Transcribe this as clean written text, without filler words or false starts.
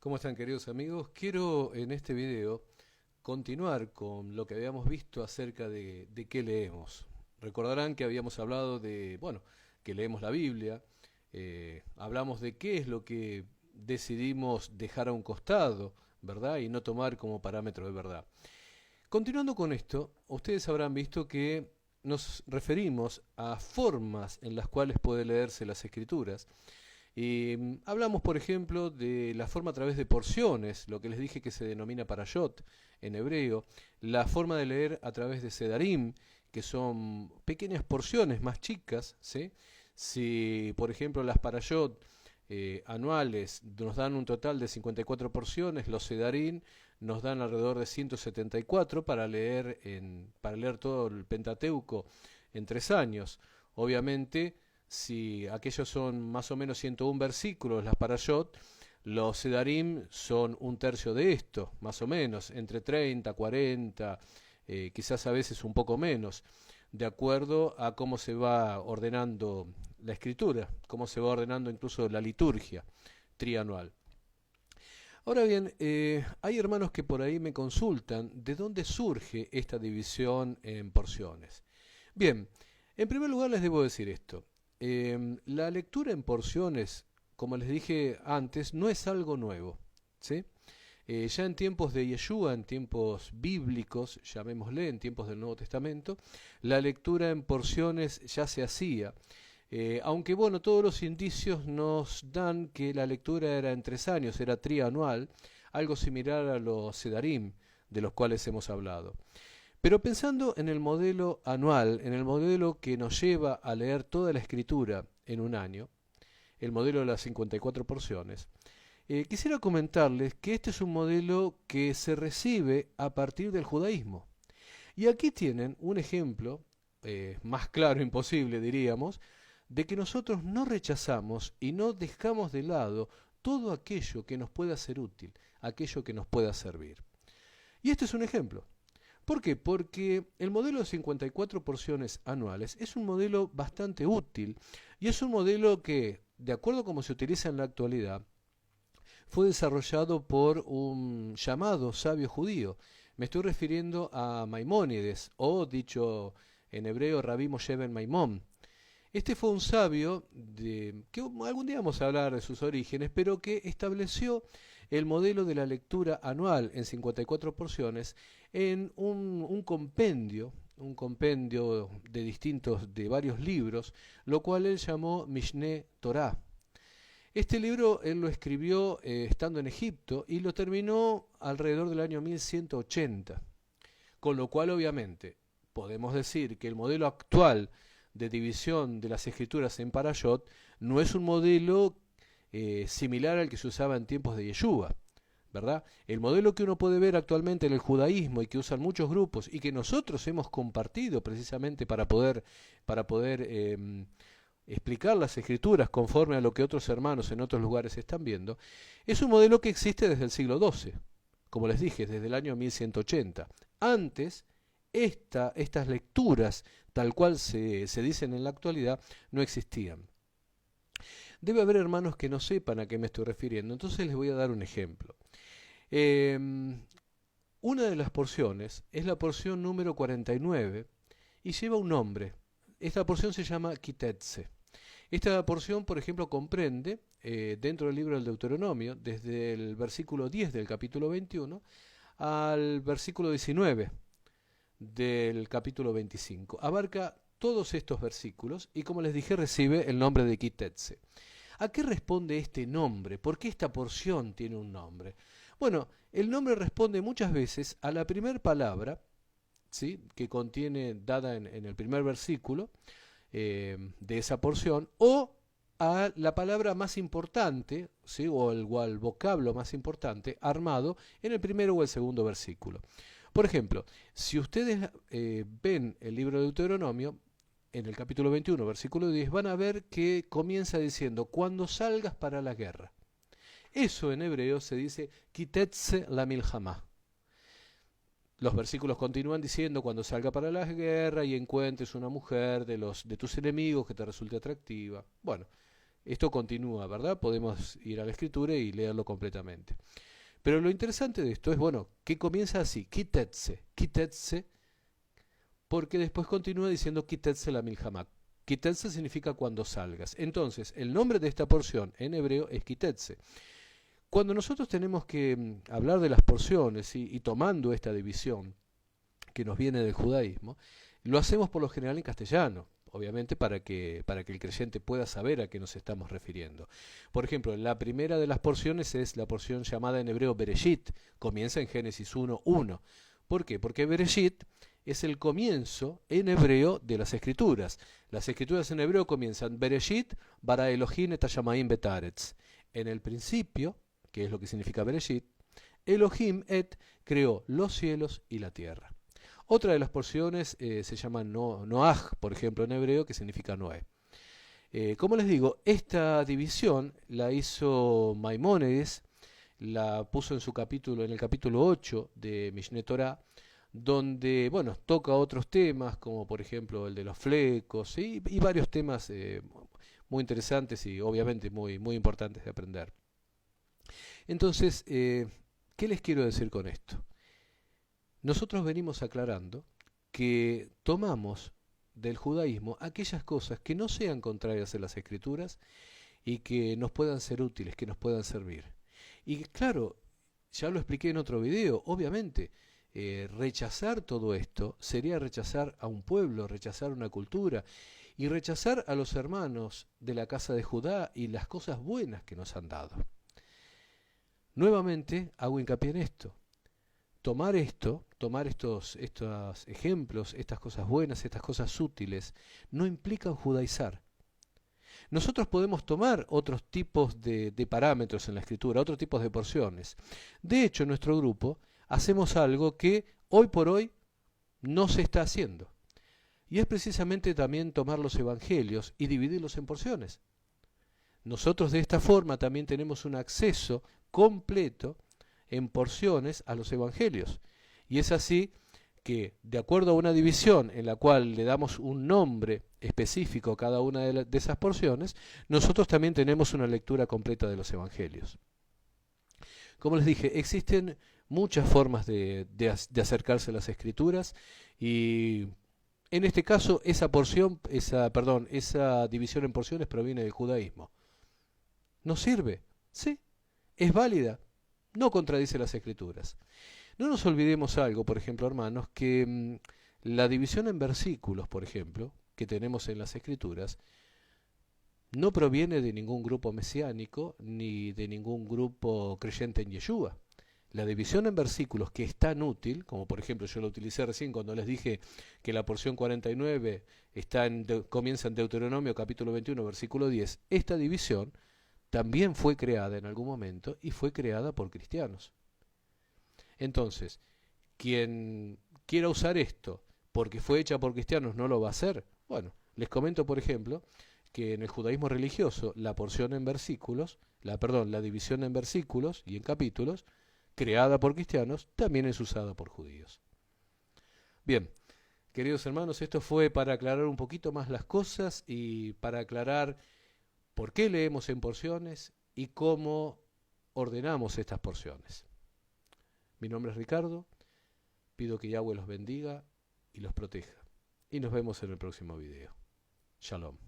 ¿Cómo están, queridos amigos? Quiero en este video continuar con lo que habíamos visto acerca de qué leemos. Recordarán que habíamos hablado de, bueno, que leemos la Biblia, hablamos de qué es lo que decidimos dejar a un costado, ¿verdad? Y no tomar como parámetro de verdad. Continuando con esto, ustedes habrán visto que nos referimos a formas en las cuales puede leerse las escrituras y hablamos, por ejemplo, de la forma a través de porciones, lo que les dije que se denomina parashot en hebreo, la forma de leer a través de sedarim, que son pequeñas porciones más chicas, ¿sí? Si, por ejemplo, las parashot anuales nos dan un total de 54 porciones, los sedarim nos dan alrededor de 174 para leer todo el Pentateuco en 3 años. Obviamente, si aquellos son más o menos 101 versículos, las parashot, los sedarim son un tercio de esto, más o menos, entre 30, 40, quizás a veces un poco menos, de acuerdo a cómo se va ordenando la escritura, cómo se va ordenando incluso la liturgia trianual. Ahora bien, hay hermanos que por ahí me consultan de dónde surge esta división en porciones. Bien, en primer lugar les debo decir esto. La lectura en porciones, como les dije antes, no es algo nuevo, ¿sí? Ya en tiempos de Yeshua, en tiempos bíblicos, llamémosle, en tiempos del Nuevo Testamento, la lectura en porciones ya se hacía. Aunque bueno, todos los indicios nos dan que la lectura era en 3 años, era trianual, algo similar a los Sedarim, de los cuales hemos hablado. Pero pensando en el modelo anual, en el modelo que nos lleva a leer toda la escritura en un año, el modelo de las 54 porciones, quisiera comentarles que este es un modelo que se recibe a partir del judaísmo. Y aquí tienen un ejemplo, más claro imposible diríamos, de que nosotros no rechazamos y no dejamos de lado todo aquello que nos pueda ser útil, aquello que nos pueda servir. Y este es un ejemplo. ¿Por qué? Porque el modelo de 54 porciones anuales es un modelo bastante útil y es un modelo que, de acuerdo a cómo se utiliza en la actualidad, fue desarrollado por un llamado sabio judío. Me estoy refiriendo a Maimónides, o dicho en hebreo, Rabí Moshe ben Maimón. Este fue un sabio que algún día vamos a hablar de sus orígenes, pero que estableció el modelo de la lectura anual en 54 porciones en un compendio de varios libros, lo cual él llamó Mishneh Torah. Este libro él lo escribió estando en Egipto y lo terminó alrededor del año 1180, con lo cual obviamente podemos decir que el modelo actual de división de las escrituras en parashot no es un modelo similar al que se usaba en tiempos de Yeshua, ¿verdad? El modelo que uno puede ver actualmente en el judaísmo y que usan muchos grupos y que nosotros hemos compartido precisamente para poder explicar las escrituras conforme a lo que otros hermanos en otros lugares están viendo, es un modelo que existe desde el siglo XII, como les dije, desde el año 1180. Antes, estas lecturas, tal cual se dicen en la actualidad, no existían. Debe haber hermanos que no sepan a qué me estoy refiriendo, entonces les voy a dar un ejemplo. Eh, una de las porciones es la porción número 49 y lleva un nombre. Esta porción se llama Kitetse. Esta porción, por ejemplo, comprende dentro del libro del Deuteronomio, desde el versículo 10 del capítulo 21 al versículo 19 del capítulo 25. Abarca todos estos versículos y, como les dije, recibe el nombre de Kitetse. ¿A qué responde este nombre? ¿Por qué esta porción tiene un nombre? Bueno, el nombre responde muchas veces a la primera palabra, ¿sí?, que contiene, dada en el primer versículo de esa porción, o a la palabra más importante, ¿sí?, o al vocablo más importante, armado en el primero o el segundo versículo. Por ejemplo, si ustedes ven el libro de Deuteronomio, en el capítulo 21, versículo 10, van a ver que comienza diciendo, cuando salgas para la guerra. Eso en hebreo se dice, Kitetse la milhamá. Los versículos continúan diciendo, cuando salga para la guerra y encuentres una mujer de tus enemigos que te resulte atractiva. Bueno, Esto continúa, ¿verdad? Podemos ir a la escritura y leerlo completamente. Pero lo interesante de esto es, bueno, que comienza así, kitetse, kitetse, porque después continúa diciendo kitetse la milhamak. Kitetse significa cuando salgas. Entonces, el nombre de esta porción en hebreo es kitetse. Cuando nosotros tenemos que hablar de las porciones y tomando esta división que nos viene del judaísmo, lo hacemos por lo general en castellano, obviamente para que el creyente pueda saber a qué nos estamos refiriendo. Por ejemplo, la primera de las porciones es la porción llamada en hebreo Bereshit, comienza en Génesis 1:1. ¿Por qué? Porque Bereshit es el comienzo en hebreo de las escrituras. Las escrituras en hebreo comienzan Bereshit bara Elohim et hashamayim betaretz. En el principio, que es lo que significa Bereshit, Elohim et creó los cielos y la tierra. Otra de las porciones se llama Noaj, por ejemplo, en hebreo, que significa Noé. Como les digo, esta división la hizo Maimónides, la puso en su capítulo, en el capítulo 8 de Mishneh Torah, donde, bueno, toca otros temas, como por ejemplo el de los flecos, y varios temas muy interesantes y obviamente muy importantes de aprender. Entonces, ¿qué les quiero decir con esto? Nosotros venimos aclarando que tomamos del judaísmo aquellas cosas que no sean contrarias a las escrituras y que nos puedan ser útiles, que nos puedan servir. Y claro, ya lo expliqué en otro video, obviamente, rechazar todo esto sería rechazar a un pueblo, rechazar una cultura y rechazar a los hermanos de la casa de Judá y las cosas buenas que nos han dado. Nuevamente hago hincapié en esto. Tomar estos ejemplos, estas cosas buenas, estas cosas útiles, no implican judaizar. Nosotros podemos tomar otros tipos de parámetros en la escritura, otros tipos de porciones. De hecho, en nuestro grupo hacemos algo que hoy por hoy no se está haciendo. Y es precisamente también tomar los evangelios y dividirlos en porciones. Nosotros de esta forma también tenemos un acceso completo en porciones a los evangelios. Y es así que, de acuerdo a una división en la cual le damos un nombre específico a cada una de esas porciones, nosotros también tenemos una lectura completa de los evangelios. Como les dije, existen muchas formas de acercarse a las escrituras y en este caso esa división en porciones proviene del judaísmo. ¿Nos sirve? Sí. ¿Es válida? No contradice las escrituras. No nos olvidemos algo, por ejemplo, hermanos, que la división en versículos, por ejemplo, que tenemos en las escrituras, no proviene de ningún grupo mesiánico ni de ningún grupo creyente en Yeshua. La división en versículos, que es tan útil, como por ejemplo yo lo utilicé recién cuando les dije que la porción 49 comienza en Deuteronomio capítulo 21, versículo 10, esta división también fue creada en algún momento y fue creada por cristianos. Entonces, quien quiera usar esto porque fue hecha por cristianos no lo va a hacer. Bueno, les comento por ejemplo que en el judaísmo religioso la división en versículos y en capítulos, creada por cristianos, también es usada por judíos. Bien, queridos hermanos, esto fue para aclarar un poquito más las cosas y para aclarar por qué leemos en porciones y cómo ordenamos estas porciones. Mi nombre es Ricardo, pido que Yahweh los bendiga y los proteja. Y nos vemos en el próximo video. Shalom.